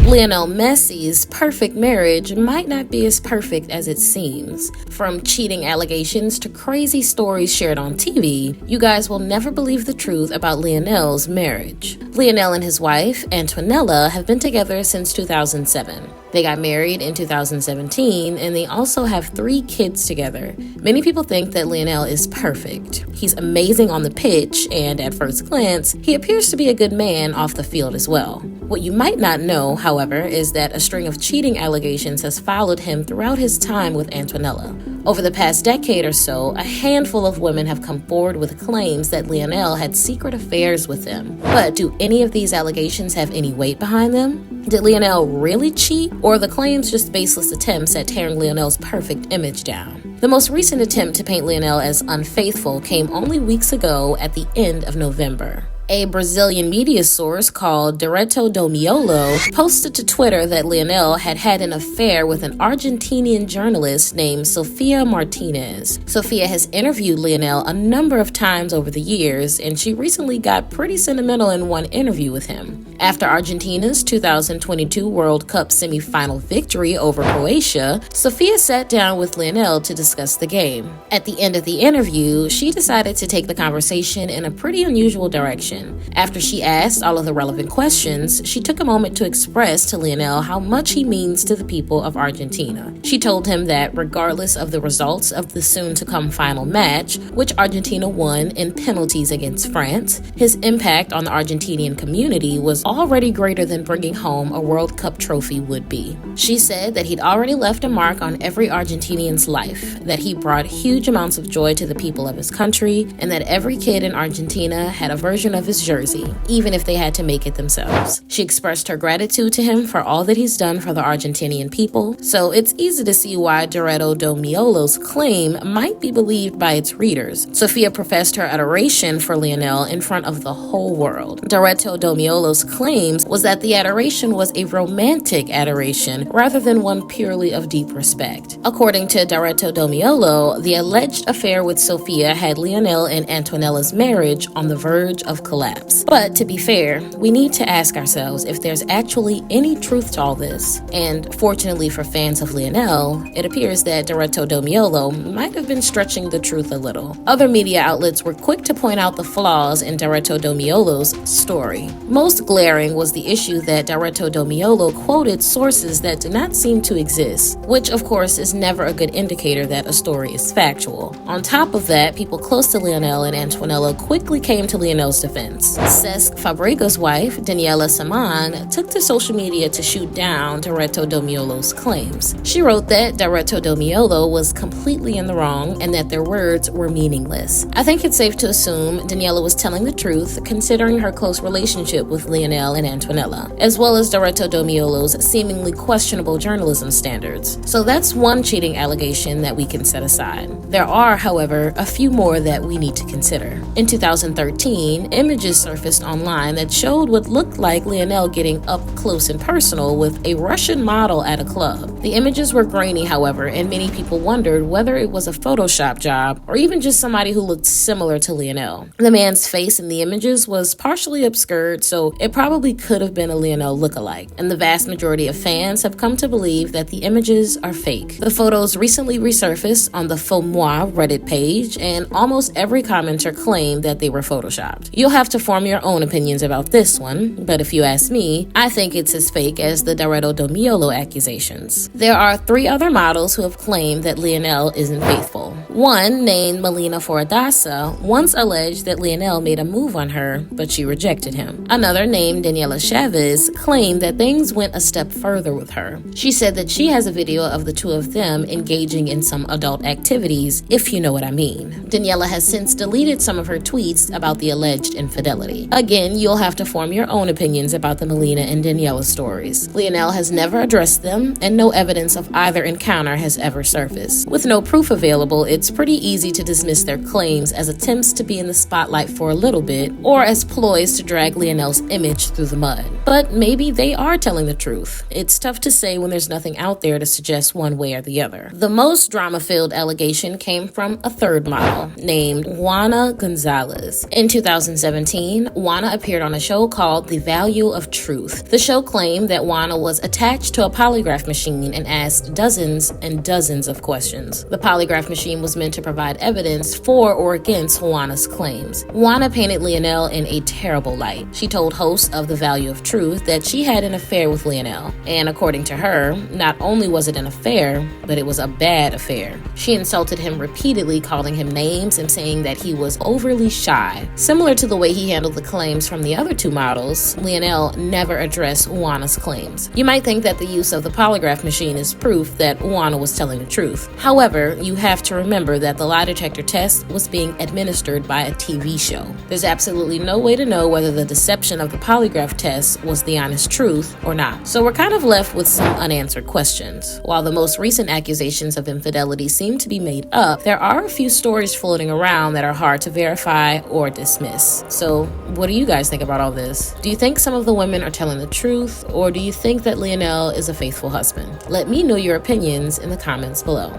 Lionel Messi's perfect marriage might not be as perfect as it seems. From cheating allegations to crazy stories shared on TV, you guys will never believe the truth about Lionel's marriage. Lionel and his wife, Antonella, have been together since 2007. They got married in 2017, and they also have 3 kids together. Many people think that Lionel is perfect. He's amazing on the pitch, and at first glance, he appears to be a good man off the field as well. What you might not know, however, is that a string of cheating allegations has followed him throughout his time with Antonella. Over the past decade or so, a handful of women have come forward with claims that Lionel had secret affairs with them. But do any of these allegations have any weight behind them? Did Lionel really cheat, or are the claims just baseless attempts at tearing Lionel's perfect image down? The most recent attempt to paint Lionel as unfaithful came only weeks ago at the end of November. A Brazilian media source called Direto do Miolo posted to Twitter that Lionel had had an affair with an Argentinian journalist named Sophia Martinez. Sophia has interviewed Lionel a number of times over the years, and she recently got pretty sentimental in one interview with him. After Argentina's 2022 World Cup semifinal victory over Croatia, Sophia sat down with Lionel to discuss the game. At the end of the interview, she decided to take the conversation in a pretty unusual direction. After she asked all of the relevant questions, she took a moment to express to Lionel how much he means to the people of Argentina. She told him that regardless of the results of the soon-to-come final match, which Argentina won in penalties against France, his impact on the Argentinian community was already greater than bringing home a World Cup trophy would be. She said that he'd already left a mark on every Argentinian's life, that he brought huge amounts of joy to the people of his country, and that every kid in Argentina had a version of his jersey, even if they had to make it themselves. She expressed her gratitude to him for all that he's done for the Argentinian people, so it's easy to see why Direto do Miolo's claim might be believed by its readers. Sophia professed her adoration for Lionel in front of the whole world. Direto do Miolo's claims was that the adoration was a romantic adoration rather than one purely of deep respect. According to Direto do Miolo, the alleged affair with Sophia had Lionel and Antonella's marriage on the verge of collapse. But to be fair, we need to ask ourselves if there's actually any truth to all this. And fortunately for fans of Lionel, it appears that Direto do Miolo might have been stretching the truth a little. Other media outlets were quick to point out the flaws in Direto do Miolo's story. Most glaring was the issue that Direto do Miolo quoted sources that do not seem to exist, which of course is never a good indicator that a story is factual. On top of that, people close to Lionel and Antonella quickly came to Lionel's defense. Cesc Fabregas' wife, Danielas Response, took to social media to shoot down Direto do Miolo's claims. She wrote that Direto do Miolo was completely in the wrong and that their words were meaningless. I think it's safe to assume Daniela was telling the truth, considering her close relationship with Lionel and Antonella, as well as Direto do Miolo's seemingly questionable journalism standards. So that's one cheating allegation that we can set aside. There are, however, a few more that we need to consider. In 2013, images surfaced online that showed what looked like Lionel getting up close and personal with a Russian model at a club. The images were grainy, however, and many people wondered whether it was a Photoshop job or even just somebody who looked similar to Lionel. The man's face in the images was partially obscured, so it probably could have been a Lionel lookalike, and the vast majority of fans have come to believe that the images are fake. The photos recently resurfaced on the Faux Moi Reddit page, and almost every commenter claimed that they were photoshopped. You'll have to form your own opinions about this one, but if you ask me, I think it's as fake as the Direto do Miolo accusations. There are 3 other models who have claimed that Lionel isn't faithful. One, named Melina Foradassa, once alleged that Lionel made a move on her, but she rejected him. Another, named Danielas Response, claimed that things went a step further with her. She said that she has a video of the two of them engaging in some adult activities, if you know what I mean. Daniela has since deleted some of her tweets about the alleged infidelity. Again, you'll have to form your own opinions about the Melina and Daniela stories. Lionel has never addressed them, and no evidence of either encounter has ever surfaced. With no proof available, it's pretty easy to dismiss their claims as attempts to be in the spotlight for a little bit, or as ploys to drag Lionel's image through the mud. But maybe they are telling the truth. It's tough to say when there's nothing out there to suggest one way or the other. The most drama-filled allegation came from a third model named Guana Gonzalez. In 2017, 2017, Guana appeared on a show called The Value of Truth. The show claimed that Guana was attached to a polygraph machine and asked dozens and dozens of questions. The polygraph machine was meant to provide evidence for or against Guana's claims. Guana painted Lionel in a terrible light. She told hosts of The Value of Truth that she had an affair with Lionel. And according to her, not only was it an affair, but it was a bad affair. She insulted him repeatedly, calling him names and saying that he was overly shy. Similar to the way he handled the claims from the other two models, Lionel never addressed Guana's claims. You might think that the use of the polygraph machine is proof that Guana was telling the truth. However, you have to remember that the lie detector test was being administered by a TV show. There's absolutely no way to know whether the deception of the polygraph test was the honest truth or not. So we're kind of left with some unanswered questions. While the most recent accusations of infidelity seem to be made up, there are a few stories floating around that are hard to verify or dismiss. So what do you guys think about all this? Do you think some of the women are telling the truth, or do you think that Lionel is a faithful husband? Let me know your opinions in the comments below.